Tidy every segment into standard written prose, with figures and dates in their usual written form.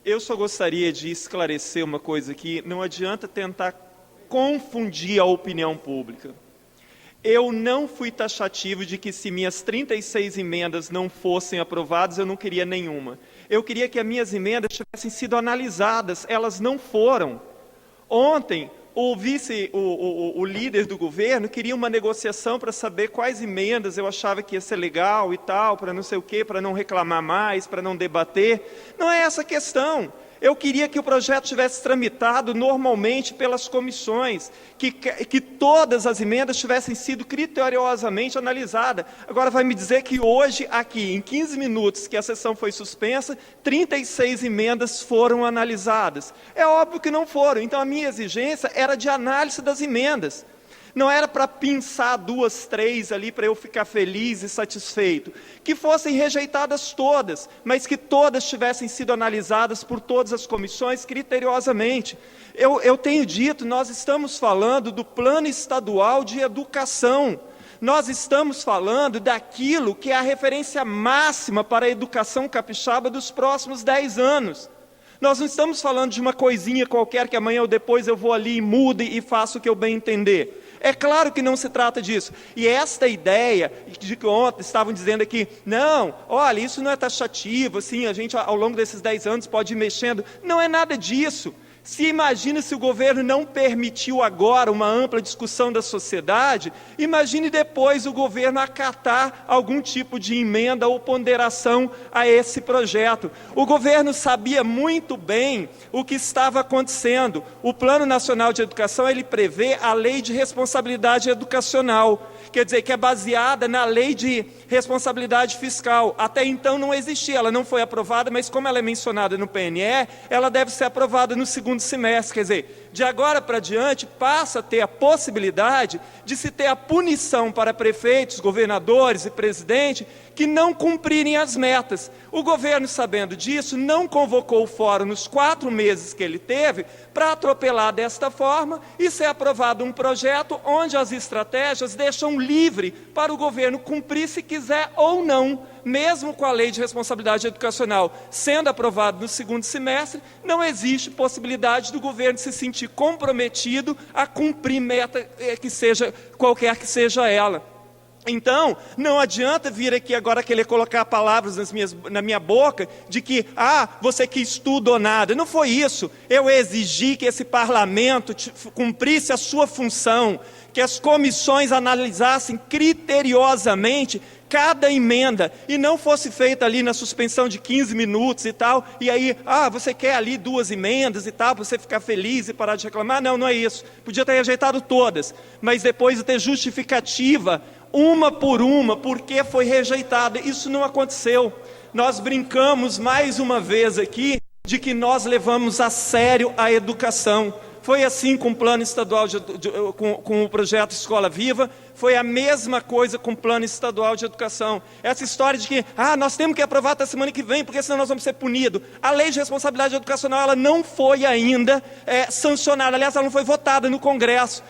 Eu só gostaria de esclarecer uma coisa aqui. Não adianta tentar confundir a opinião pública. Eu não fui taxativo de que se minhas 36 emendas não fossem aprovadas, eu não queria nenhuma. Eu queria que as minhas emendas tivessem sido analisadas, elas não foram. Ontem, o líder do governo queria uma negociação para saber quais emendas eu achava que ia ser legal e tal, para não sei o quê, para não reclamar mais, para não debater. Não é essa a questão. Eu queria que o projeto tivesse tramitado normalmente pelas comissões, que todas as emendas tivessem sido criteriosamente analisadas. Agora vai me dizer que hoje, aqui, em 15 minutos que a sessão foi suspensa, 36 emendas foram analisadas. É óbvio que não foram, então a minha exigência era de análise das emendas. Não era para pensar 2, 3 ali para eu ficar feliz e satisfeito. Que fossem rejeitadas todas, mas que todas tivessem sido analisadas por todas as comissões criteriosamente. Eu tenho dito, nós estamos falando do Plano Estadual de Educação. Nós estamos falando daquilo que é a referência máxima para a educação capixaba dos próximos 10 anos. Nós não estamos falando de uma coisinha qualquer que amanhã ou depois eu vou ali e mude e faço o que eu bem entender. É claro que não se trata disso. E esta ideia de que ontem estavam dizendo aqui, não, olha, isso não é taxativo, assim, a gente ao longo desses 10 anos pode ir mexendo. Não é nada disso. Se imagina se o governo não permitiu agora uma ampla discussão da sociedade, imagine depois o governo acatar algum tipo de emenda ou ponderação a esse projeto. O governo sabia muito bem o que estava acontecendo. O Plano Nacional de Educação, ele prevê a Lei de Responsabilidade Educacional, quer dizer, que é baseada na Lei de Responsabilidade Fiscal. Até então não existia, ela não foi aprovada, mas como ela é mencionada no PNE, ela deve ser aprovada no segundo semestre, quer dizer, de agora para diante passa a ter a possibilidade de se ter a punição para prefeitos, governadores e presidente que não cumprirem as metas. O governo, sabendo disso, não convocou o fórum nos 4 meses que ele teve para atropelar desta forma e ser aprovado um projeto onde as estratégias deixam livre para o governo cumprir se quiser ou não. Mesmo com a Lei de Responsabilidade Educacional sendo aprovada no segundo semestre, não existe possibilidade do governo se sentir comprometido a cumprir meta que seja, qualquer que seja ela. Então, não adianta vir aqui agora querer colocar palavras na minha boca de que, você quis tudo ou nada. Não foi isso. Eu exigi que esse parlamento cumprisse a sua função, que as comissões analisassem criteriosamente cada emenda, e não fosse feita ali na suspensão de 15 minutos e tal, e aí, você quer ali 2 emendas e tal, para você ficar feliz e parar de reclamar. Não, não é isso. Podia ter rejeitado todas, mas depois de ter justificativa, uma por uma, porque foi rejeitada. Isso não aconteceu. Nós brincamos mais uma vez aqui de que nós levamos a sério a educação. Foi assim com o Plano Estadual, com o projeto Escola Viva, foi a mesma coisa com o Plano Estadual de Educação. Essa história de que, nós temos que aprovar até semana que vem, porque senão nós vamos ser punidos. A Lei de Responsabilidade Educacional, ela não foi ainda sancionada, aliás, ela não foi votada no Congresso.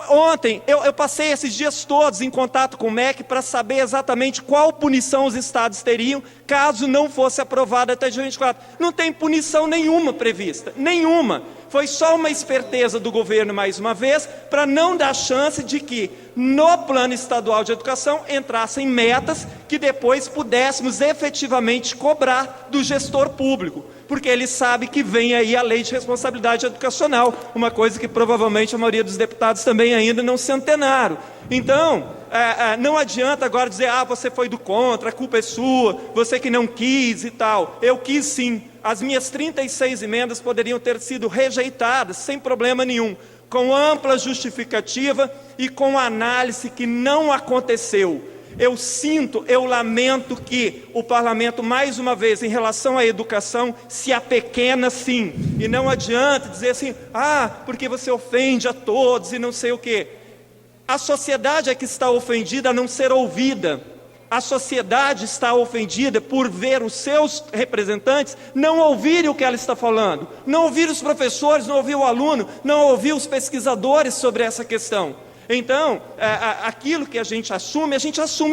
Ontem, eu passei esses dias todos em contato com o MEC para saber exatamente qual punição os estados teriam caso não fosse aprovada até dia 24. Não tem punição nenhuma prevista, nenhuma. Foi só uma esperteza do governo, mais uma vez, para não dar chance de que no Plano Estadual de Educação entrassem metas que depois pudéssemos efetivamente cobrar do gestor público, porque ele sabe que vem aí a Lei de Responsabilidade Educacional, uma coisa que provavelmente a maioria dos deputados também ainda não se antenaram. Então, não adianta agora dizer, você foi do contra, a culpa é sua, você que não quis e tal. Eu quis sim. As minhas 36 emendas poderiam ter sido rejeitadas sem problema nenhum, com ampla justificativa e com análise que não aconteceu. Eu lamento que o parlamento, mais uma vez, em relação à educação, se apequena sim. E não adianta dizer assim, porque você ofende a todos e não sei o quê. A sociedade é que está ofendida a não ser ouvida. A sociedade está ofendida por ver os seus representantes não ouvirem o que ela está falando, não ouvir os professores, não ouvir o aluno, não ouvir os pesquisadores sobre essa questão. Então, aquilo que a gente assume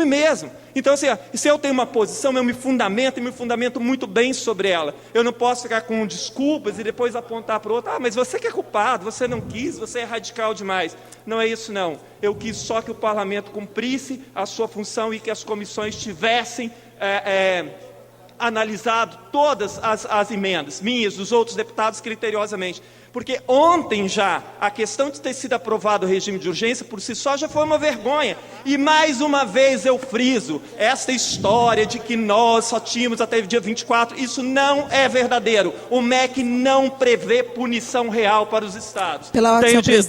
mesmo. Então, assim, se eu tenho uma posição, eu me fundamento muito bem sobre ela. Eu não posso ficar com desculpas e depois apontar para o outro, mas você que é culpado, você não quis, você é radical demais. Não é isso, não. Eu quis só que o parlamento cumprisse a sua função e que as comissões tivessem analisado todas as emendas, minhas, dos outros deputados, criteriosamente. Porque ontem já, a questão de ter sido aprovado o regime de urgência, por si só, já foi uma vergonha. E mais uma vez eu friso, esta história de que nós só tínhamos até o dia 24, isso não é verdadeiro. O MEC não prevê punição real para os estados. Pela ordem, senhor presidente.